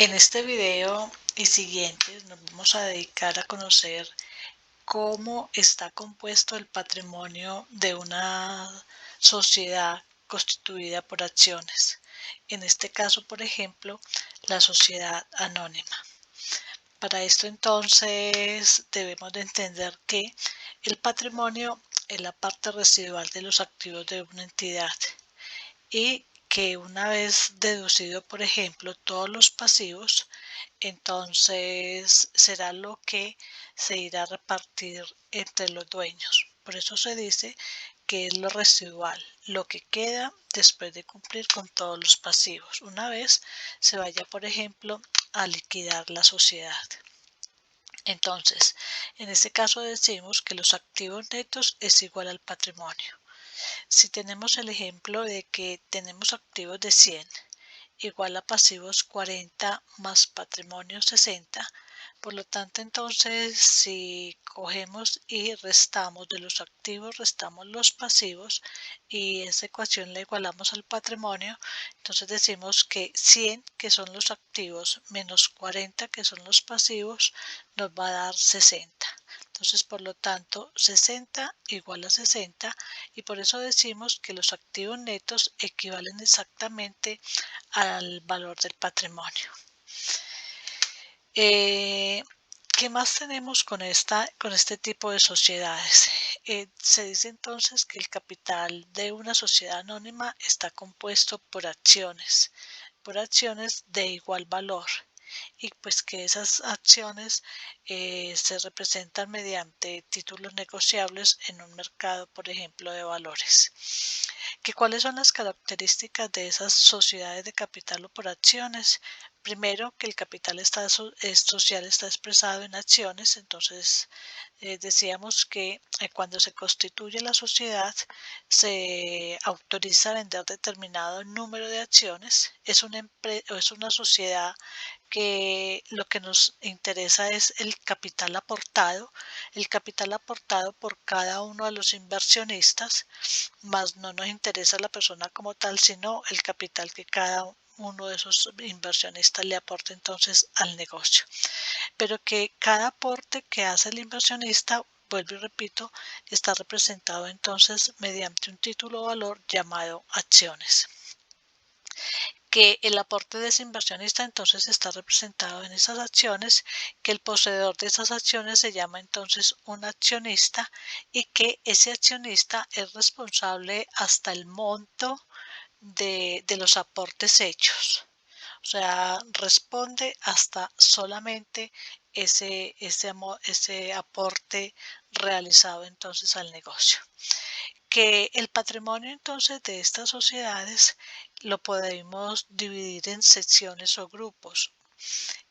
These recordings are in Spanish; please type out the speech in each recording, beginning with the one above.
En este video y siguientes nos vamos a dedicar a conocer cómo está compuesto el patrimonio de una sociedad constituida por acciones. En este caso, por ejemplo, la sociedad anónima. Para esto entonces debemos de entender que el patrimonio es la parte residual de los activos de una entidad y que una vez deducido, por ejemplo, todos los pasivos, entonces será lo que se irá a repartir entre los dueños. Por eso se dice que es lo residual, lo que queda después de cumplir con todos los pasivos, una vez se vaya, por ejemplo, a liquidar la sociedad. Entonces, en este caso decimos que los activos netos es igual al patrimonio. Si tenemos el ejemplo de que tenemos activos de 100 igual a pasivos 40 más patrimonio 60, por lo tanto entonces si cogemos y restamos de los activos, restamos los pasivos y esa ecuación la igualamos al patrimonio, entonces decimos que 100 que son los activos menos 40 que son los pasivos nos va a dar 60. Entonces, por lo tanto, 60 igual a 60 y por eso decimos que los activos netos equivalen exactamente al valor del patrimonio. ¿Qué más tenemos con este tipo de sociedades? Se dice entonces que el capital de una sociedad anónima está compuesto por acciones de igual valor y pues que esas acciones se representan mediante títulos negociables en un mercado, por ejemplo, de valores. ¿Cuáles son las características de esas sociedades de capital o por acciones? Primero, que el capital social está expresado en acciones, entonces decíamos que cuando se constituye la sociedad se autoriza a vender determinado número de acciones, es una sociedad que lo que nos interesa es el capital aportado por cada uno de los inversionistas, más no nos interesa la persona como tal, sino el capital que cada uno de esos inversionistas le aporta entonces al negocio. Pero que cada aporte que hace el inversionista, vuelvo y repito, está representado entonces mediante un título o valor llamado acciones. Que el aporte de ese inversionista entonces está representado en esas acciones, que el poseedor de esas acciones se llama entonces un accionista y que ese accionista es responsable hasta el monto de los aportes hechos. O sea, responde hasta solamente ese aporte realizado entonces al negocio. Que el patrimonio entonces de estas sociedades lo podemos dividir en secciones o grupos.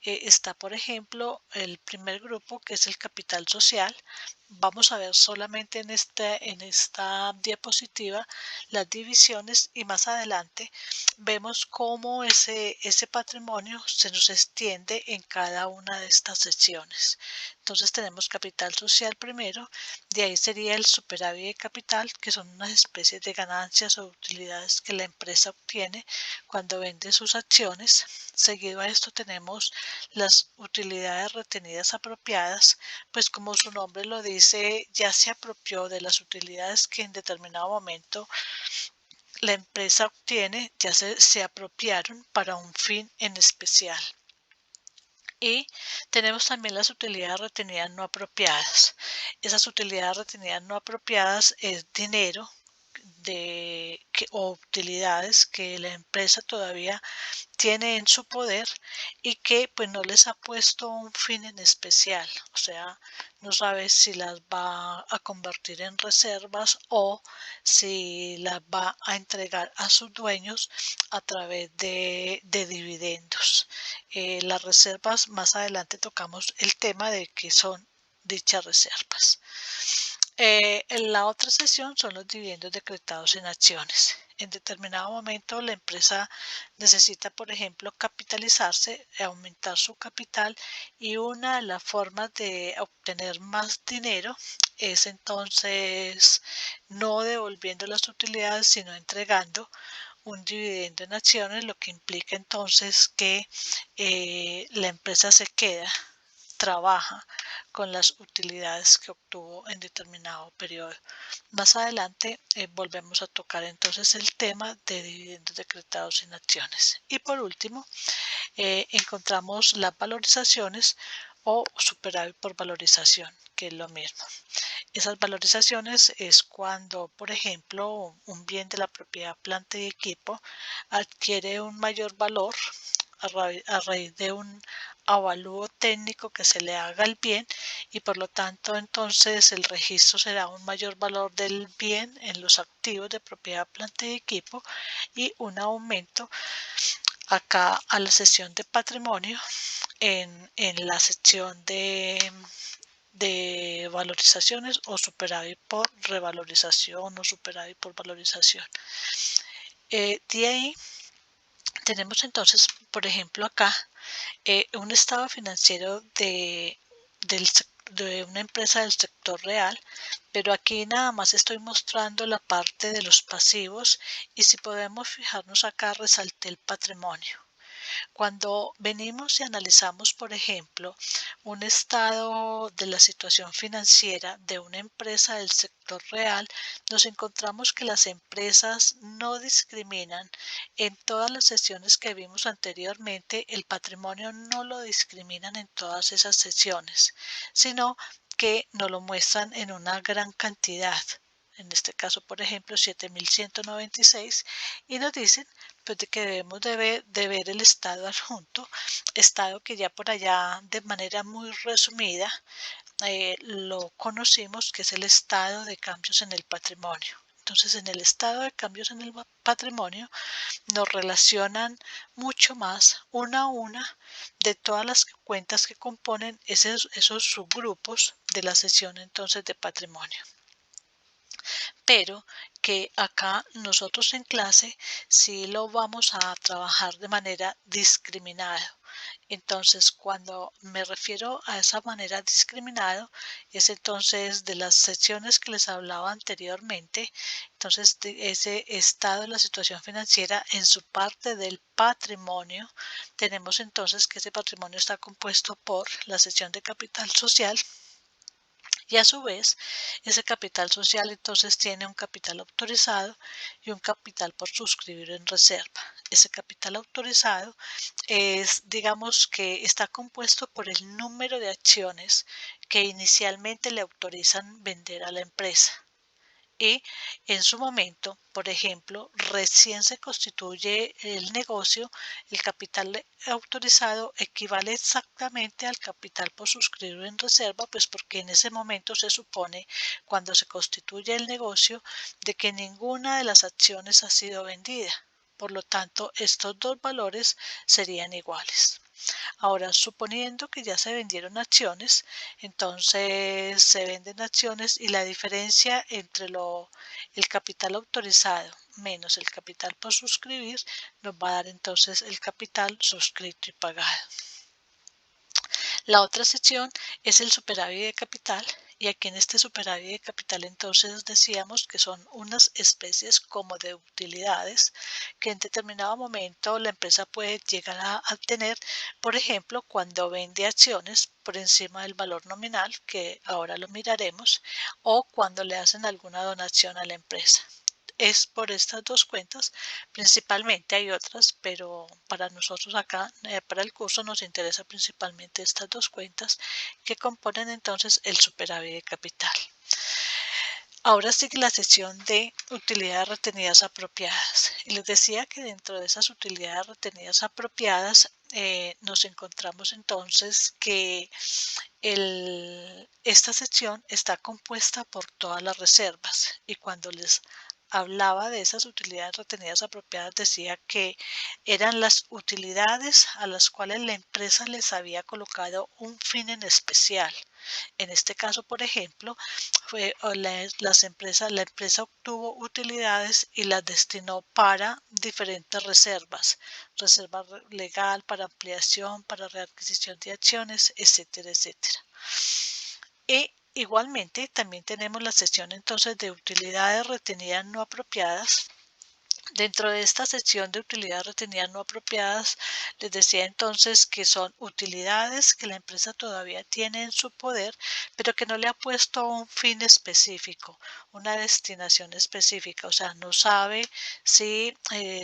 Está, por ejemplo, el primer grupo que es el capital social. Vamos a ver solamente en esta diapositiva las divisiones y más adelante vemos cómo ese patrimonio se nos extiende en cada una de estas secciones. Entonces tenemos capital social primero, de ahí sería el superávit de capital, que son unas especies de ganancias o utilidades que la empresa obtiene cuando vende sus acciones. Seguido a esto tenemos las utilidades retenidas apropiadas, pues como su nombre lo dice, ya se apropió de las utilidades que en determinado momento la empresa obtiene, ya se apropiaron para un fin en especial. Y tenemos también las utilidades retenidas no apropiadas. Esas utilidades retenidas no apropiadas es dinero o utilidades que la empresa todavía tiene en su poder y que pues no les ha puesto un fin en especial, o sea, no sabe si las va a convertir en reservas o si las va a entregar a sus dueños a través de dividendos. Las reservas, más adelante tocamos el tema de qué son dichas reservas. En la otra sesión son los dividendos decretados en acciones. En determinado momento la empresa necesita, por ejemplo, capitalizarse, aumentar su capital y una de las formas de obtener más dinero es entonces no devolviendo las utilidades, sino entregando un dividendo en acciones, lo que implica entonces que la empresa se queda, trabaja con las utilidades que obtuvo en determinado periodo. Más adelante volvemos a tocar entonces el tema de dividendos decretados en acciones. Y por último, encontramos las valorizaciones o superávit por valorización, que es lo mismo. Esas valorizaciones es cuando, por ejemplo, un bien de la propiedad, planta y equipo adquiere un mayor valor a raíz de un avalúo técnico que se le haga al bien, y por lo tanto entonces el registro será un mayor valor del bien en los activos de propiedad, planta y equipo, y un aumento acá a la sección de patrimonio en la sección de valorizaciones o superávit por revalorización o superávit por valorización. De ahí tenemos entonces, por ejemplo, acá un estado financiero de una empresa del sector real, pero aquí nada más estoy mostrando la parte de los pasivos, y si podemos fijarnos acá resalté el patrimonio. Cuando venimos y analizamos, por ejemplo, un estado de la situación financiera de una empresa del sector real, nos encontramos que las empresas no discriminan en todas las sesiones que vimos anteriormente. El patrimonio no lo discriminan en todas esas sesiones, sino que nos lo muestran en una gran cantidad. En este caso, por ejemplo, 7.196, y nos dicen pues de que debemos de ver el estado adjunto, estado que ya por allá de manera muy resumida lo conocimos, que es el estado de cambios en el patrimonio. Entonces, en el estado de cambios en el patrimonio nos relacionan mucho más una a una de todas las cuentas que componen esos subgrupos de la sección entonces de patrimonio, pero que acá nosotros en clase sí lo vamos a trabajar de manera discriminada. Entonces, cuando me refiero a esa manera discriminada, es entonces de las secciones que les hablaba anteriormente, entonces de ese estado de la situación financiera en su parte del patrimonio, tenemos entonces que ese patrimonio está compuesto por la sección de capital social, y a su vez ese capital social entonces tiene un capital autorizado y un capital por suscribir en reserva. Ese capital autorizado es, digamos, que está compuesto por el número de acciones que inicialmente le autorizan vender a la empresa. Y en su momento, por ejemplo, recién se constituye el negocio, el capital autorizado equivale exactamente al capital por suscribir en reserva, pues porque en ese momento se supone, cuando se constituye el negocio, de que ninguna de las acciones ha sido vendida. Por lo tanto, estos dos valores serían iguales. Ahora, suponiendo que ya se vendieron acciones, entonces se venden acciones, y la diferencia entre el capital autorizado menos el capital por suscribir nos va a dar entonces el capital suscrito y pagado. La otra sección es el superávit de capital, y aquí en este superávit de capital entonces decíamos que son unas especies como de utilidades que en determinado momento la empresa puede llegar a obtener, por ejemplo, cuando vende acciones por encima del valor nominal, que ahora lo miraremos, o cuando le hacen alguna donación a la empresa. Es por estas dos cuentas, principalmente hay otras, pero para nosotros acá, para el curso, nos interesa principalmente estas dos cuentas que componen entonces el superávit de capital. Ahora sigue la sección de utilidades retenidas apropiadas, y les decía que dentro de esas utilidades retenidas apropiadas nos encontramos entonces que esta sección está compuesta por todas las reservas, y cuando les hablaba de esas utilidades retenidas apropiadas decía que eran las utilidades a las cuales la empresa les había colocado un fin en especial. En este caso, por ejemplo, la empresa obtuvo utilidades y las destinó para diferentes reservas: reserva legal, para ampliación, para readquisición de acciones, etcétera, etcétera. Y igualmente también tenemos la sección entonces de utilidades retenidas no apropiadas, Dentro de esta sección de utilidades retenidas no apropiadas, les decía entonces que son utilidades que la empresa todavía tiene en su poder, pero que no le ha puesto un fin específico, una destinación específica, o sea, no sabe si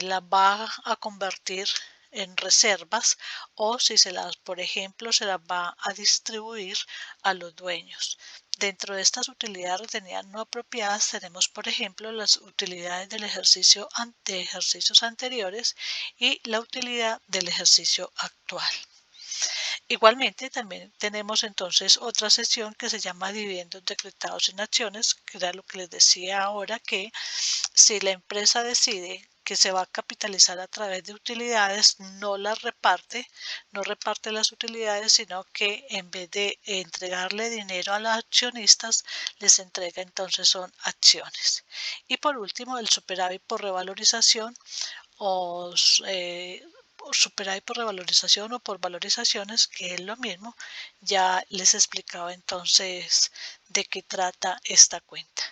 las va a convertir en reservas o si se las, por ejemplo, se las va a distribuir a los dueños. Dentro de estas utilidades retenidas no apropiadas tenemos, por ejemplo, las utilidades del ejercicio de ejercicios anteriores y la utilidad del ejercicio actual. Igualmente, también tenemos entonces otra sección que se llama dividendos decretados en acciones, que era lo que les decía ahora, que si la empresa decide que se va a capitalizar a través de utilidades, no las reparte, no reparte las utilidades, sino que en vez de entregarle dinero a los accionistas, les entrega entonces son acciones. Y por último, el superávit por revalorización o superávit por revalorización o por valorizaciones, que es lo mismo. Ya les explicaba entonces de qué trata esta cuenta.